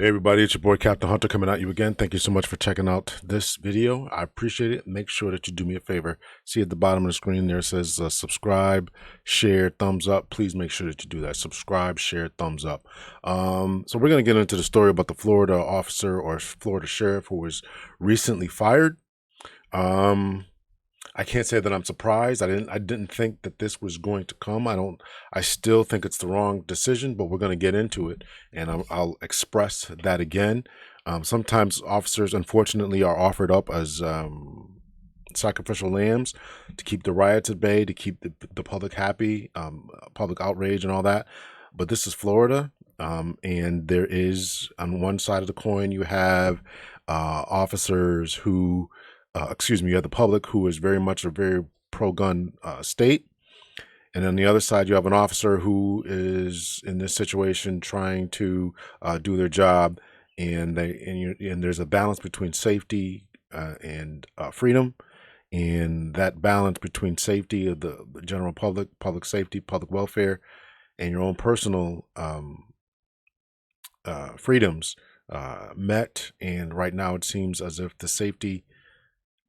Hey everybody, it's your boy Captain Hunter coming at you again. Thank you so much for checking out this video. I appreciate it. Make sure that you do me a favor. See at the bottom of the screen there it says subscribe, share, thumbs up. Please make sure that you do that. Subscribe, share, thumbs up. So we're going to get into the story about the Florida officer or Florida sheriff who was recently fired. I can't say that I'm surprised. I didn't think that this was going to come. I still think it's the wrong decision, but we're going to get into it, and I'll express that again. Sometimes officers, unfortunately, are offered up as sacrificial lambs to keep the riots at bay, to keep the public happy, public outrage and all that. But this is Florida, and there is, on one side of the coin, you have officers who you have the public who is very much a very pro-gun state. And on the other side, you have an officer who is in this situation trying to do their job. And there's a balance between safety and freedom. And that balance between safety of the general public, public safety, public welfare, and your own personal freedoms met. And right now it seems as if the safety,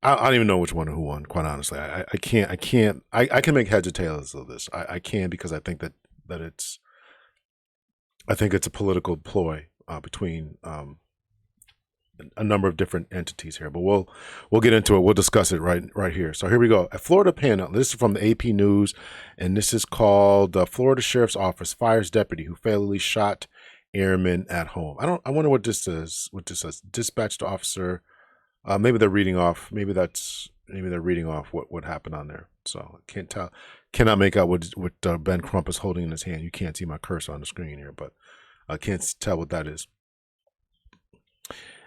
I don't even know which one or who won, quite honestly. I can make heads or tails of this. I can, because I think that it's a political ploy between a number of different entities here. But we'll get into it. We'll discuss it right here. So here we go. A Florida panel. This is from the AP News, and this is called Florida Sheriff's Office Fires Deputy Who Fatally Shot Airman at Home. I wonder what this is. What this says. Dispatched officer. Maybe they're reading off. Maybe they're reading off what happened on there. So I can't tell. Cannot make out what Ben Crump is holding in his hand. You can't see my cursor on the screen here, but I can't tell what that is.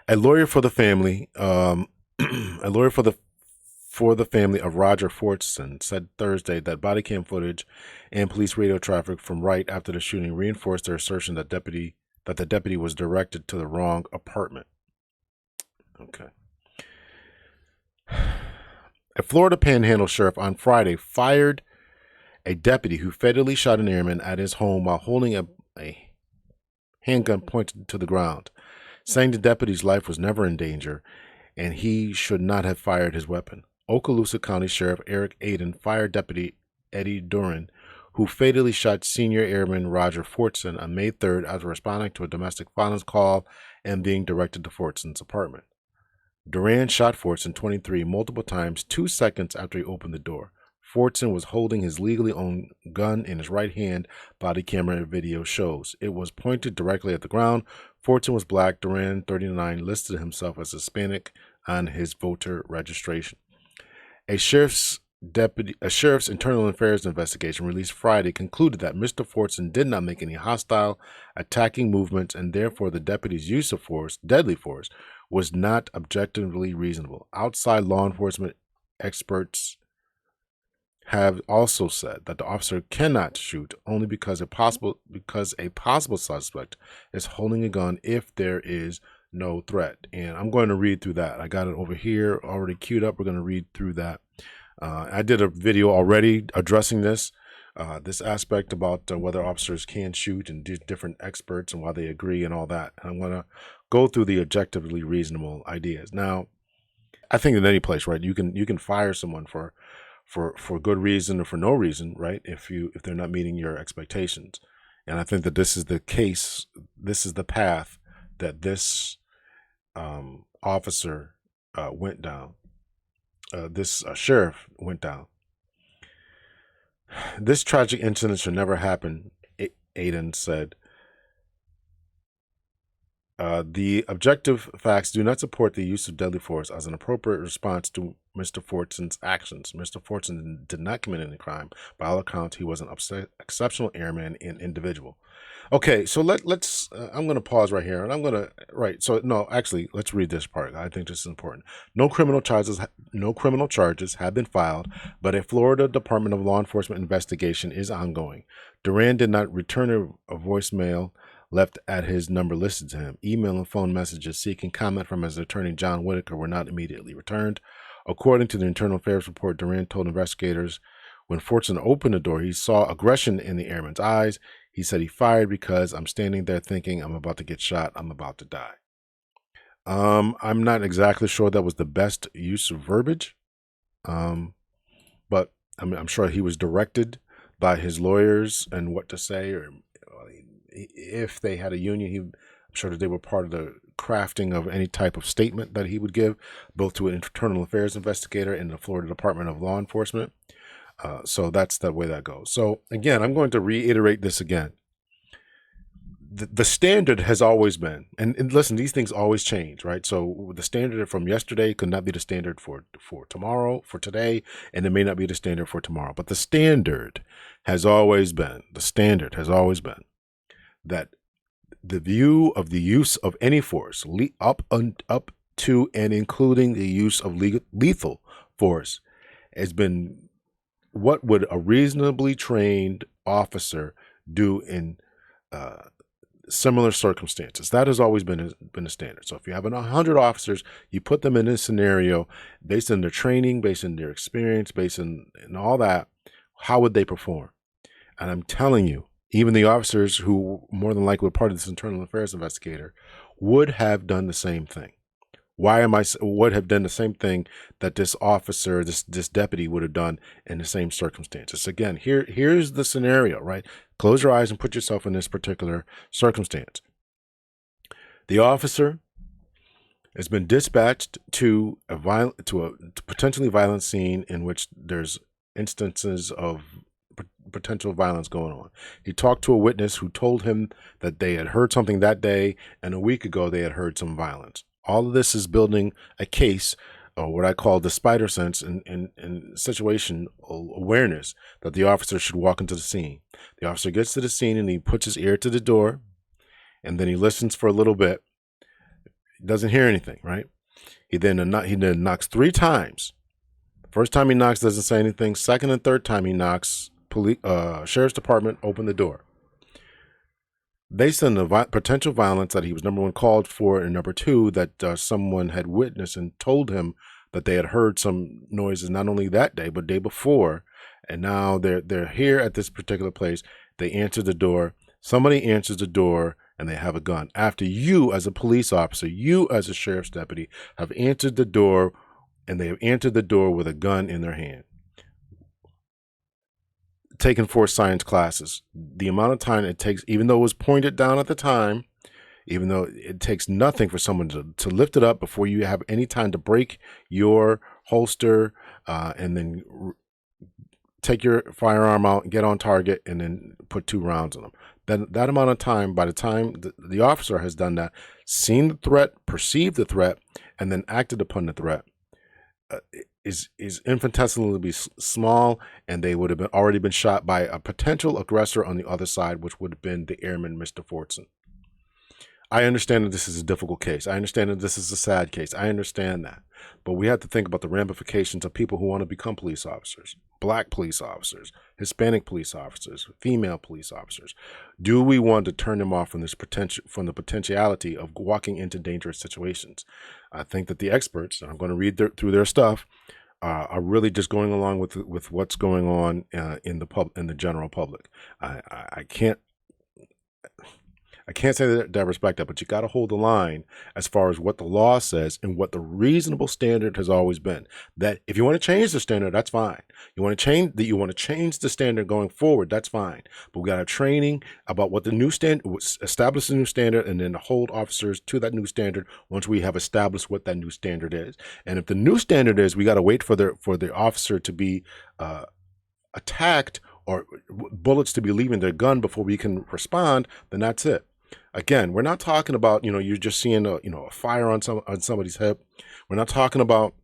A lawyer for the family, a lawyer for the family of Roger Fortson said Thursday that body cam footage and police radio traffic from right after the shooting reinforced their assertion that the deputy was directed to the wrong apartment. Okay. A Florida Panhandle sheriff on Friday fired a deputy who fatally shot an airman at his home while holding a handgun pointed to the ground, saying the deputy's life was never in danger and he should not have fired his weapon. Okaloosacounty Sheriff Eric Aiden fired Deputy Eddie Duran, who fatally shot Senior Airman Roger Fortson on May 3rd after responding to a domestic violence call and being directed to Fortson's apartment. Duran shot Fortson, 23, multiple times 2 seconds after he opened the door. Fortson was holding his legally owned gun in his right hand, body camera video shows. It was pointed directly at the ground. Fortson was black. Duran, 39, listed himself as Hispanic on his voter registration. A sheriff's internal affairs investigation released Friday concluded that Mr. Fortson did not make any hostile, attacking movements, and therefore the deputy's use of force, deadly force, was not objectively reasonable. Outside law enforcement experts have also said that the officer cannot shoot only because a possible suspect is holding a gun if there is no threat. And I'm going to read through that. I got it over here already queued up. We're going to read through that. I did a video already addressing this aspect about whether officers can shoot and different experts and why they agree and all that. And I'm going to go through the objectively reasonable ideas. Now, I think in any place, right, you can fire someone for good reason or for no reason, right, if they're not meeting your expectations. And I think that this is the case. This is the path that this officer went down. This sheriff went down. This tragic incident should never happen, Aiden said. The objective facts do not support the use of deadly force as an appropriate response to Mr. Fortson's actions. Mr. Fortson did not commit any crime. By all accounts, he was an exceptional airman and individual. Okay, so let's. I'm going to pause right here, and I'm going to let's read this part. I think this is important. No criminal charges have been filed, but a Florida Department of Law Enforcement investigation is ongoing. Duran did not return a voicemail left at his number listed to him. Email and phone messages seeking comment from his attorney John Whitaker were not immediately returned. According to the Internal Affairs report, Duran told investigators when Fortson opened the door, he saw aggression in the airman's eyes. He said he fired because I'm standing there thinking I'm about to get shot. I'm about to die. I'm not exactly sure that was the best use of verbiage. But I'm sure he was directed by his lawyers and what to say, or if they had a union, I'm sure that they were part of the crafting of any type of statement that he would give, both to an internal affairs investigator and the Florida Department of Law Enforcement. So that's the way that goes. So again, I'm going to reiterate this again. The standard has always been, and listen, these things always change, right? So the standard from yesterday could not be the standard for tomorrow, for today, and it may not be the standard for tomorrow. But the standard has always been, that the view of the use of any force, up to and including the use of lethal force, has been what would a reasonably trained officer do in similar circumstances. That has always been a standard. So if you have 100 officers, you put them in this scenario based on their training, based on their experience, based on all that, how would they perform? And I'm telling you, even the officers who more than likely were part of this internal affairs investigator would have done the same thing. Would have done the same thing that this officer, this deputy would have done in the same circumstances. Again, here's the scenario, right? Close your eyes and put yourself in this particular circumstance. The officer has been dispatched to a potentially violent scene in which there's instances of potential violence going on. He talked to a witness who told him that they had heard something that day, and a week ago they had heard some violence. All of this is building a case, or what I call the spider sense and situation awareness, that the officer should walk into the scene. The officer gets to the scene and he puts his ear to the door, and then he listens for a little bit. He doesn't hear anything, right? He then knocks 3 times. First time he knocks, doesn't say anything. Second and third time he knocks, sheriff's department, open the door. Based on the potential violence that he was, number one, called for, and number two, that someone had witnessed and told him that they had heard some noises not only that day but day before, and now they're here at this particular place. They answer the door. Somebody answers the door, and they have a gun. After you, as a police officer, you as a sheriff's deputy, have answered the door, and they have entered the door with a gun in their hand. Taking force science classes, the amount of time it takes, even though it was pointed down at the time, even though it takes nothing for someone to lift it up before you have any time to break your holster, and then take your firearm out, get on target, and then put 2 rounds on them. Then that amount of time, by the time the officer has done that, seen the threat, perceived the threat, and then acted upon the threat, is infinitesimally small, and they would have already been shot by a potential aggressor on the other side, which would have been the airman, Mr. Fortson. I understand that this is a difficult case. I understand that this is a sad case. I understand that. But we have to think about the ramifications of people who want to become police officers. Black police officers, Hispanic police officers, female police officers. Do we want to turn them off from the potentiality of walking into dangerous situations? I think that the experts, and I'm going to read through their stuff, are really just going along with what's going on in the general public. I can't say that I respect that, but you got to hold the line as far as what the law says and what the reasonable standard has always been. That if you want to change the standard, that's fine. You want to change the standard going forward, that's fine. But we got a training about what the new standard, establish the new standard, and then to hold officers to that new standard once we have established what that new standard is. And if the new standard is, we got to wait for the officer to be attacked or bullets to be leaving their gun before we can respond, then that's it. Again, we're not talking about, you're just seeing a fire on somebody's hip. We're not talking about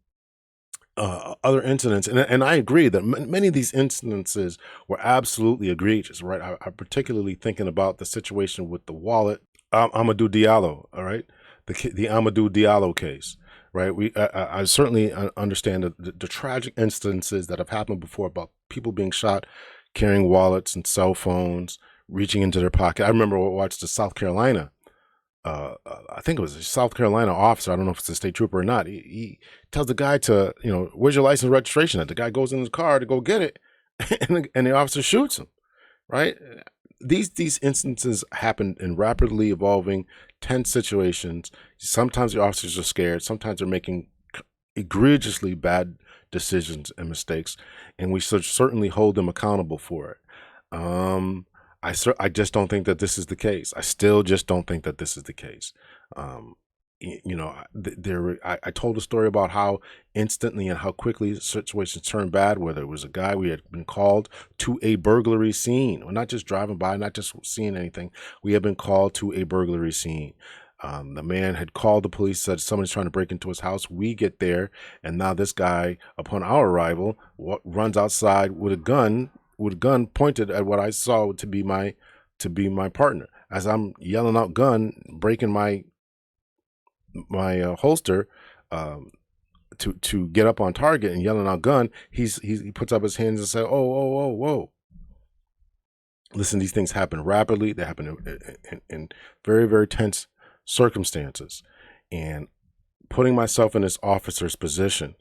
other incidents. And I agree that many of these instances were absolutely egregious, right? I'm particularly thinking about the situation with the wallet, Amadou Diallo, all right? The Amadou Diallo case, right? I certainly understand the tragic instances that have happened before about people being shot, carrying wallets and cell phones, reaching into their pocket. I remember I watched the South Carolina, I think it was a South Carolina officer, I don't know if it's a state trooper or not. He tells the guy to, where's your license and registration at? The guy goes in his car to go get it, and the officer shoots him, right? these instances happen in rapidly evolving, tense situations. Sometimes the officers are scared. Sometimes they're making egregiously bad decisions and mistakes, and we should certainly hold them accountable for it. I just don't think that this is the case. I still just don't think that this is the case. I told a story about how instantly and how quickly situations turned bad, whether it was a guy we had been called to a burglary scene. We're not just driving by, not just seeing anything. We had been called to a burglary scene. The man had called the police, said somebody's trying to break into his house. We get there, and now this guy, upon our arrival, runs outside with a gun pointed at what I saw to be my partner. As I'm yelling out "gun," breaking my holster to get up on target and yelling out "gun," he puts up his hands and says, "Oh, whoa." Listen, these things happen rapidly. They happen in very, very tense circumstances. And putting myself in this officer's position,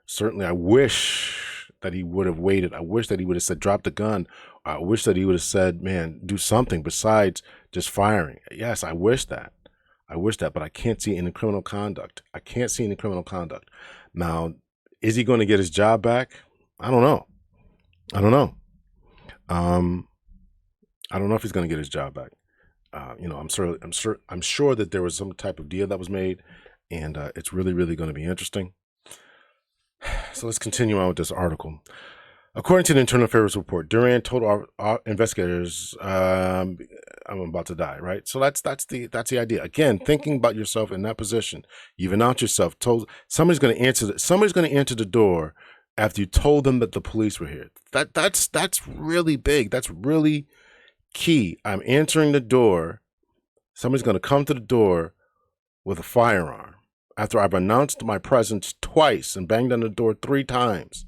certainly I wish that he would have waited. I wish that he would have said, "Drop the gun." I wish that he would have said, "Man, do something besides just firing." Yes, I wish that, but I can't see any criminal conduct. Now, is he going to get his job back? I don't know. I don't know if he's going to get his job back. I'm sure that there was some type of deal that was made, and it's really, really going to be interesting. So let's continue on with this article. According to the Internal Affairs report, Duran told our investigators, "I'm about to die." Right. So that's the idea. Again, thinking about yourself in that position, you've announced yourself, told somebody's going to answer the door after you told them that the police were here. That's really big. That's really key. I'm answering the door. Somebody's going to come to the door with a firearm after I've announced my presence twice and banged on the door 3 times.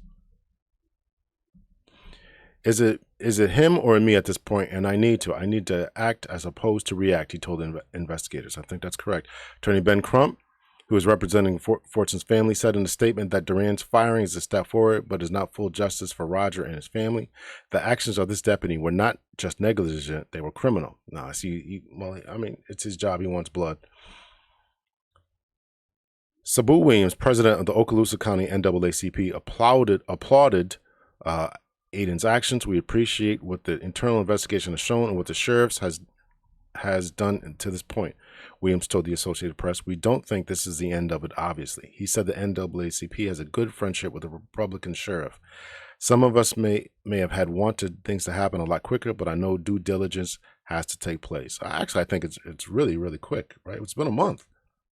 Is it him or me at this point? And I need to act as opposed to react, he told investigators. I think that's correct. Attorney Ben Crump, who is representing Fortson's family, said in a statement that Duran's firing is a step forward, but is not full justice for Roger and his family. The actions of this deputy were not just negligent, they were criminal. Now, it's his job. He wants blood. Sabu Williams, president of the Okaloosacounty NAACP, applauded Aiden's actions. "We appreciate what the internal investigation has shown and what the sheriff's has done to this point," Williams told the Associated Press. "We don't think this is the end of it, obviously." He said the NAACP has a good friendship with the Republican sheriff. "Some of us may have wanted things to happen a lot quicker, but I know due diligence has to take place." Actually, I think it's really, really quick, right? It's been a month.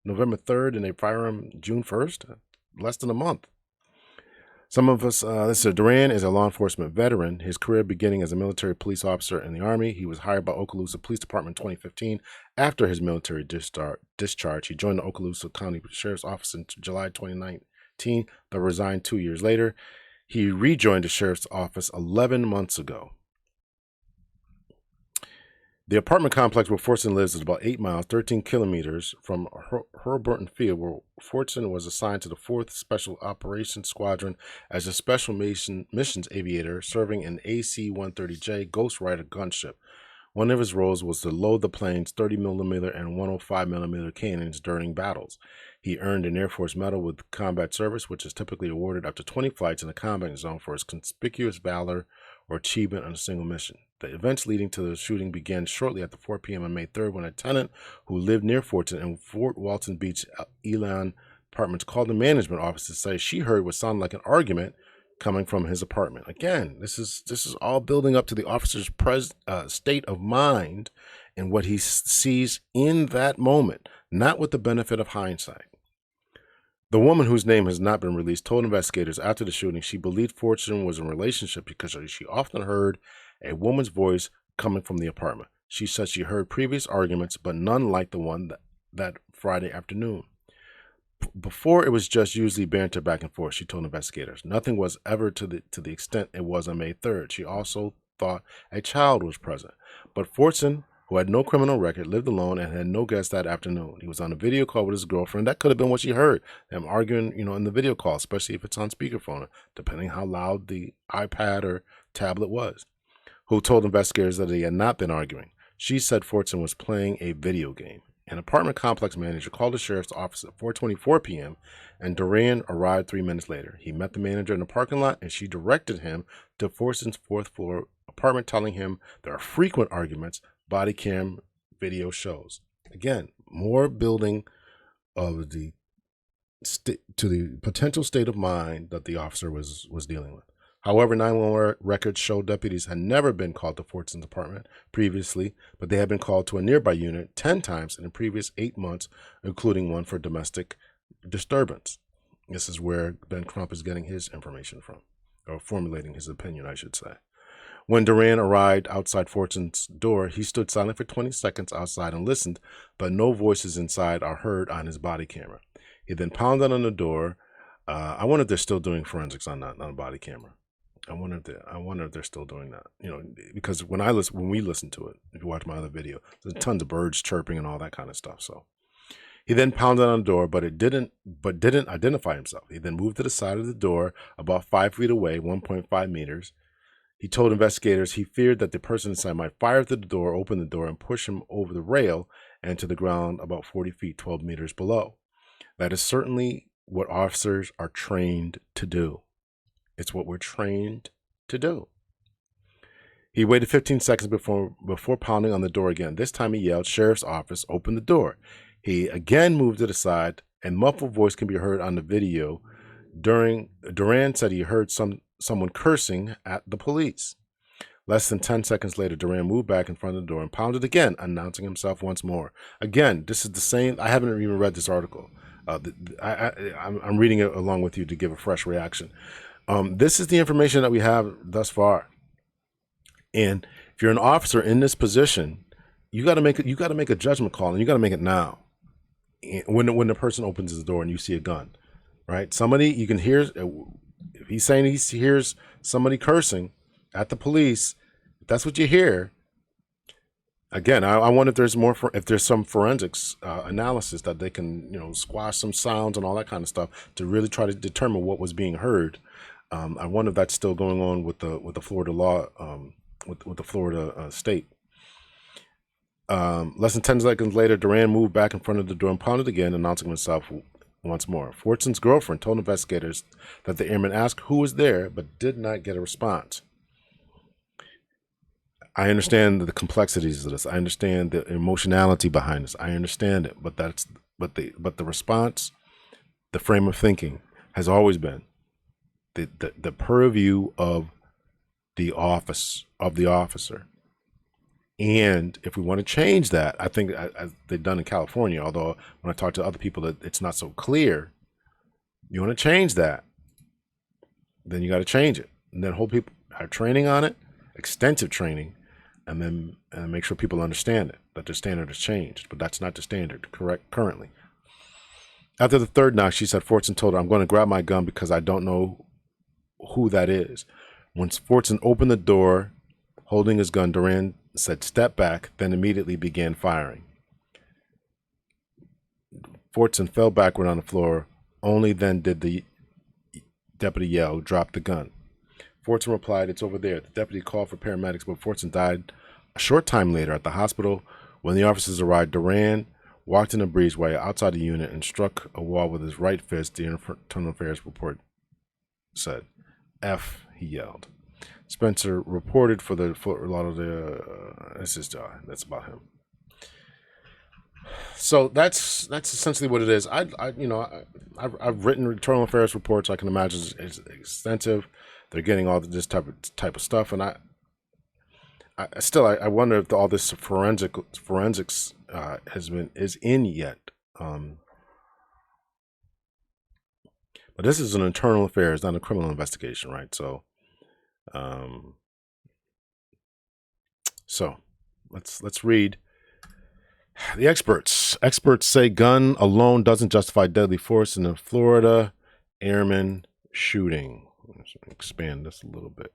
November 3rd, and they fire him June 1st, less than a month. Some of us, Duran is a law enforcement veteran, his career beginning as a military police officer in the Army. He was hired by Okaloosa Police Department in 2015. After his military discharge, he joined the Okaloosa County Sheriff's Office in July 2019, but resigned 2 years later. He rejoined the Sheriff's Office 11 months ago. The apartment complex where Fortson lives is about 8 miles, 13 kilometers from Herburton Field, where Fortson was assigned to the 4th Special Operations Squadron as a special missions aviator, serving an AC-130J Ghost Rider gunship. One of his roles was to load the plane's 30mm and 105mm cannons during battles. He earned an Air Force Medal with combat service, which is typically awarded after 20 flights in a combat zone for his conspicuous valor or achievement on a single mission. The events leading to the shooting began shortly after 4 p.m. on May 3rd when a tenant who lived near Fortson in Fort Walton Beach, Elan Apartments called the management office to say she heard what sounded like an argument coming from his apartment. Again, this is all building up to the officer's state of mind and what he sees in that moment, not with the benefit of hindsight. The woman, whose name has not been released, told investigators after the shooting she believed Fortson was in a relationship because she often heard a woman's voice coming from the apartment. She said she heard previous arguments, but none like the one that Friday afternoon. Before, it was just usually banter back and forth, she told investigators. Nothing was ever to the extent it was on May 3rd. She also thought a child was present. But Fortson, who had no criminal record, lived alone and had no guests that afternoon. He was on a video call with his girlfriend. That could have been what she heard, them arguing, in the video call, especially if it's on speakerphone, depending how loud the iPad or tablet was. who told investigators that they had not been arguing. She said Fortson was playing a video game. An apartment complex manager called the sheriff's office at 4:24 p.m., and Duran arrived 3 minutes later. He met the manager in the parking lot, and she directed him to Fortson's fourth-floor apartment, telling him there are frequent arguments, body cam video shows. Again, more building of the to the potential state of mind that the officer was dealing with. However, 911 records show deputies had never been called to Fortson's apartment previously, but they had been called to a nearby unit 10 times in the previous 8 months, including one for domestic disturbance. This is where Ben Crump is getting his information from, or formulating his opinion, I should say. When Duran arrived outside Fortson's door, he stood silent for 20 seconds outside and listened, but no voices inside are heard on his body camera. He then pounded on the door. I wonder if they're still doing forensics on that, on a body camera. I wonder if they're still doing that. You know, because when we listen to it, if you watch my other video, there's tons of birds chirping and all that kind of stuff. So he then pounded on the door, but didn't identify himself. He then moved to the side of the door about 5 feet away, 1.5 meters. He told investigators he feared that the person inside might fire through the door, open the door, and push him over the rail and to the ground about 40 feet, 12 meters below. That is certainly what officers are trained to do. It's what we're trained to do. He waited 15 seconds before pounding on the door again. This time he yelled, "Sheriff's office, open the door." He again moved to the side, and muffled voice can be heard on the video. Duran said he heard someone cursing at the police. Less than 10 seconds later, Duran moved back in front of the door and pounded again, announcing himself once more. Again, this is the same. I haven't even read this article. I'm reading it along with you to give a fresh reaction. This is the information that we have thus far. And if you're an officer in this position, you got to make a judgment call, and you got to make it now. When the person opens his door and you see a gun, right? Somebody, you can hear, if he's saying he hears somebody cursing at the police, if that's what you hear. Again, I wonder if there's some forensics analysis that they can, squash some sounds and all that kind of stuff to really try to determine what was being heard. I wonder if that's still going on with the Florida law, with the Florida state. Less than 10 seconds later, Duran moved back in front of the door and pounded again, announcing himself once more. Fortson's girlfriend told investigators that the airman asked who was there, but did not get a response. I understand the complexities of this. I understand the emotionality behind this. I understand it, but the response, the frame of thinking, has always been the purview of the officer. And if we want to change that, I think as they've done in California, although when I talk to other people that it's not so clear, you want to change that, then you got to change it. And then hold people have training on it, extensive training, and then make sure people understand it, that the standard has changed. But that's not the standard currently. After the third knock, she said Fortson told her, "I'm going to grab my gun because I don't know who that is." Once Fortson opened the door, holding his gun, Duran said, "Step back," then immediately began firing. Fortson fell backward on the floor. Only then did the deputy yell, "Drop the gun." Fortson replied, "It's over there." The deputy called for paramedics, but Fortson died a short time later at the hospital. When the officers arrived, Duran walked in a breezeway outside the unit and struck a wall with his right fist, the Internal Affairs report said. "F," he yelled. Spencer reported for a lot of that's about him. So that's essentially what it is. I've written internal affairs reports. I can imagine it's extensive. They're getting all this type of stuff, and I wonder if all this forensics is in yet. But this is an internal affairs, not a criminal investigation, right? So. So let's read the experts. Experts say gun alone doesn't justify deadly force in a Florida Airman shooting. Let's expand this a little bit.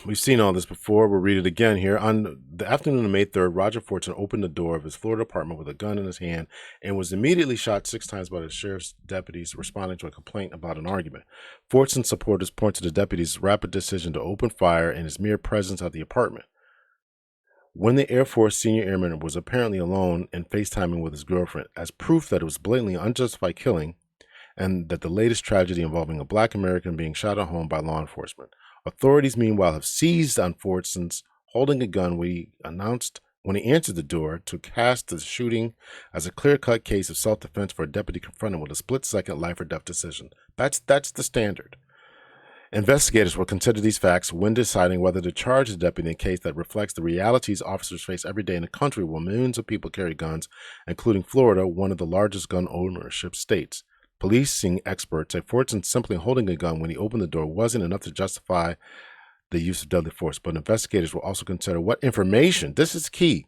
We've seen all this before. We'll read it again here. On the afternoon of May 3rd, Roger Fortson opened the door of his Florida apartment with a gun in his hand and was immediately shot 6 times by the sheriff's deputies responding to a complaint about an argument. Fortson supporters point to the deputies' rapid decision to open fire and his mere presence at the apartment. When the Air Force senior airman was apparently alone and FaceTiming with his girlfriend as proof that it was blatantly unjustified killing and that the latest tragedy involving a black American being shot at home by law enforcement. Authorities, meanwhile, have seized on Fortson's holding a gun when he answered the door to cast the shooting as a clear-cut case of self-defense for a deputy confronted with a split-second life or death decision. That's the standard. Investigators will consider these facts when deciding whether to charge the deputy in a case that reflects the realities officers face every day in a country where millions of people carry guns, including Florida, one of the largest gun ownership states. Policing experts say Fortson simply holding a gun when he opened the door wasn't enough to justify the use of deadly force, but investigators will also consider what information, this is key,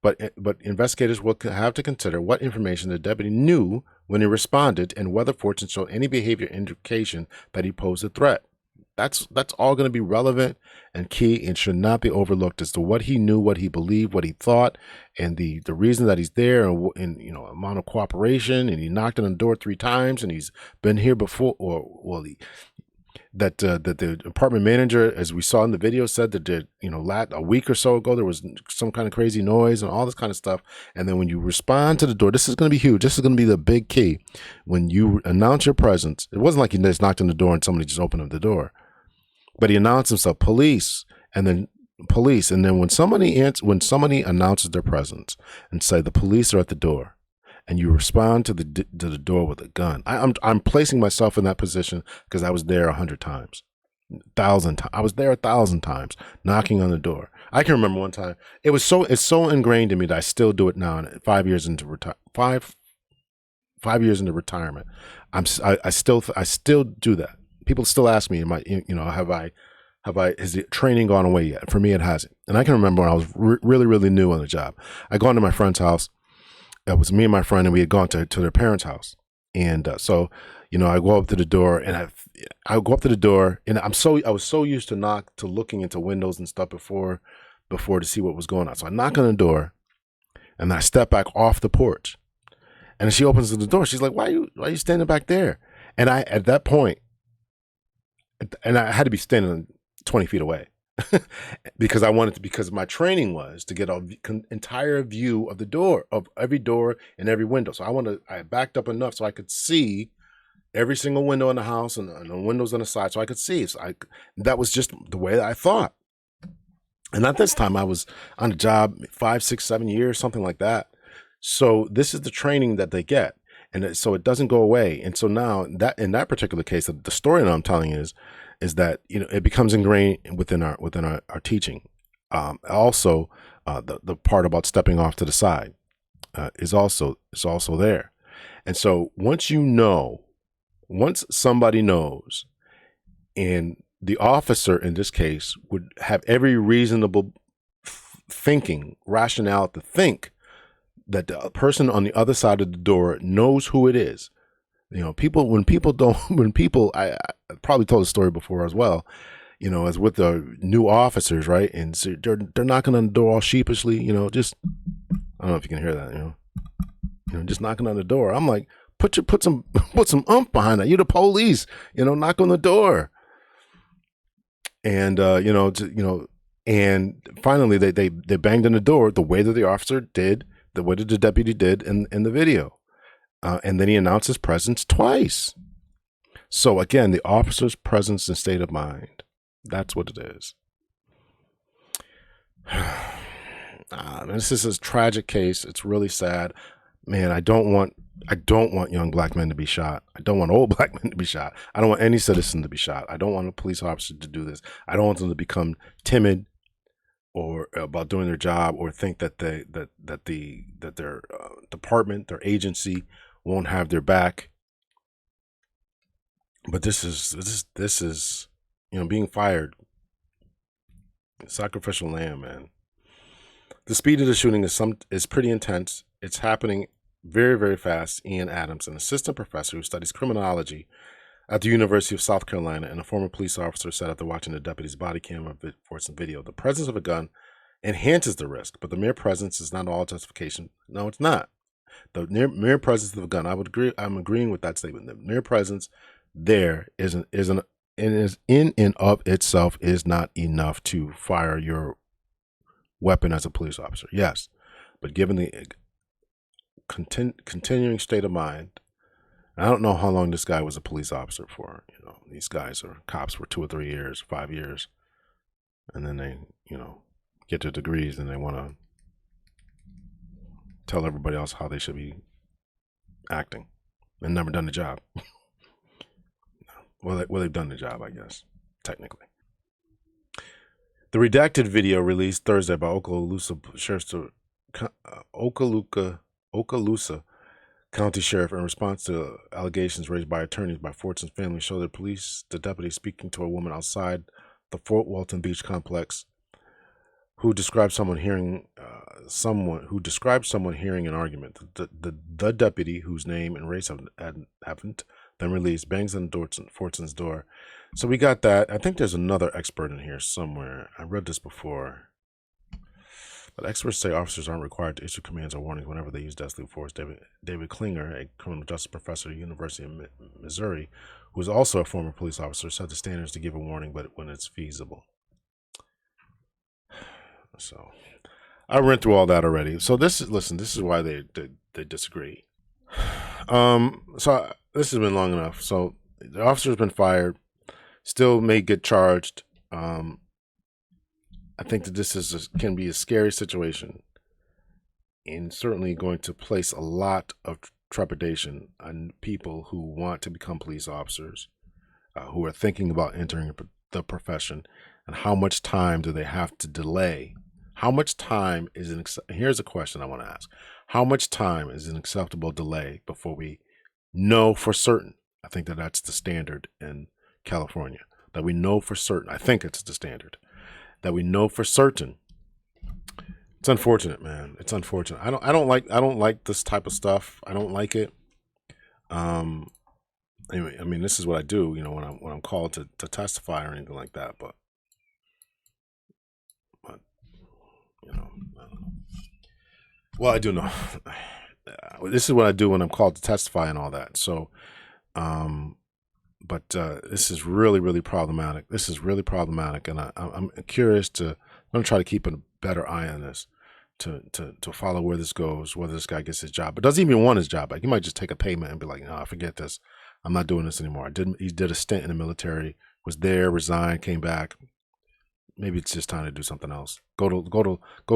but investigators will have to consider what information the deputy knew when he responded and whether Fortson showed any behavior indication that he posed a threat. That's all going to be relevant and key and should not be overlooked as to what he knew, what he believed, what he thought, and the reason that he's there, and amount of cooperation, and he knocked on the door 3 times, and he's been here before, that the apartment manager, as we saw in the video, said that a week or so ago there was some kind of crazy noise and all this kind of stuff. And then when you respond to the door, this is going to be huge. This is going to be the big key. When you announce your presence, it wasn't like he just knocked on the door and somebody just opened up the door, but he announced himself, police, and then police. And then when somebody announces their presence and say the police are at the door, and you respond to the door with a gun. I'm placing myself in that position because I was there 100 times, 1,000 times. I was there 1,000 times knocking on the door. I can remember one time. It's so ingrained in me that I still do it now. And 5 years into five years into retirement, I still do that. People still ask me, has the training gone away yet? For me, it hasn't. And I can remember when I was really, really new on the job. I go into my friend's house. It was me and my friend, and we had gone to their parents' house. And so, I go up to the door, and I go up to the door, and I was so used to looking into windows and stuff before to see what was going on. So I knock on the door, and I step back off the porch, and she opens the door. She's like, "Why are you standing back there?" And at that point, I had to be standing 20 feet away. because my training was to get an entire view of the door, of every door and every window. So I backed up enough so I could see every single window in the house and the windows on the side, so I could see. That was just the way that I thought. And at this time I was on the job 5, 6, 7 years, something like that. So this is the training that they get. And so it doesn't go away. And so now that in that particular case, the story that I'm telling is that it becomes ingrained within our teaching. Also, the part about stepping off to the side is also there. And so once somebody knows, and the officer in this case would have every reasonable rationale to think that the person on the other side of the door knows who it is. I probably told the story before as well, as with the new officers, right? And so they're knocking on the door all sheepishly, just, I don't know if you can hear that, just knocking on the door. I'm like, put some oomph behind that. You're the police, knock on the door. And, and finally they banged on the door the way that the officer did, the way that the deputy did in the video. And then he announced his presence twice. So again, the officer's presence and state of mind, that's what it is. This is a tragic case. It's really sad. Man, I don't want young black men to be shot. I don't want old black men to be shot. I don't want any citizen to be shot. I don't want a police officer to do this. I don't want them to become timid or about doing their job, or think that their department, their agency won't have their back. But this is being fired. Sacrificial lamb, man. The speed of the shooting is pretty intense. It's happening very, very fast. Ian Adams, an assistant professor who studies criminology at the University of South Carolina, and a former police officer said after watching the deputy's body camera Fortson video, the presence of a gun enhances the risk, but the mere presence is not all justification. No, it's not. The mere presence of a gun, I would agree. I'm agreeing with that statement. The mere presence there is in and of itself is not enough to fire your weapon as a police officer. Yes, but given the continuing state of mind, I don't know how long this guy was a police officer for. You know, these guys are cops for 2 or 3 years, 5 years, and then they, you know, get their degrees and they want to tell everybody else how they should be acting and never done the job. Well, they've done the job, I guess, technically. The redacted video released Thursday by Okaloosa County Sheriff in response to allegations raised by attorneys by Fortson's family showed the deputy speaking to a woman outside the Fort Walton Beach complex who described someone hearing an argument. The deputy, whose name and race haven't been released, bangs on Fortson's door. So we got that. I think there's another expert in here somewhere. I read this before. But experts say officers aren't required to issue commands or warnings whenever they use deadly force. David Klinger, a criminal justice professor at the University of Missouri, who is also a former police officer, said the standard is to give a warning, but when it's feasible. So I went through all that already. So this is why they disagree. So this has been long enough. So the officer's been fired, still may get charged. I think that this can be a scary situation and certainly going to place a lot of trepidation on people who want to become police officers, who are thinking about entering the profession, and how much time do they have to delay? How much time is here's a question I want to ask. How much time is an acceptable delay before we know for certain? I think that that's the standard in California, that we know for certain. I think it's the standard that we know for certain. It's unfortunate, man. It's unfortunate. I don't like this type of stuff. I don't like it. Anyway, I mean, this is what I do, you know, when I'm called to testify or anything like that, but you know, I don't know. Well, I do know. This is what I do when I'm called to testify and all that. So, but this is really, really problematic. This is really problematic, and I'm curious I'm going to try to keep a better eye on this, to follow where this goes, whether this guy gets his job. But doesn't even want his job back. He might just take a payment and be like, no, forget this. I'm not doing this anymore. He did a stint in the military, was there, resigned, came back. Maybe it's just time to do something else. Go to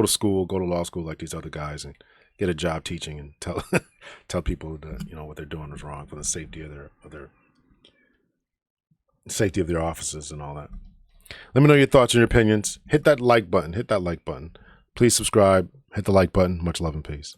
school, go to law school like these other guys, and get a job teaching and tell people that, you know, what they're doing is wrong for the safety of their offices and all that. Let me know your thoughts and your opinions. Hit that like button. Please subscribe. Hit the like button. Much love and peace.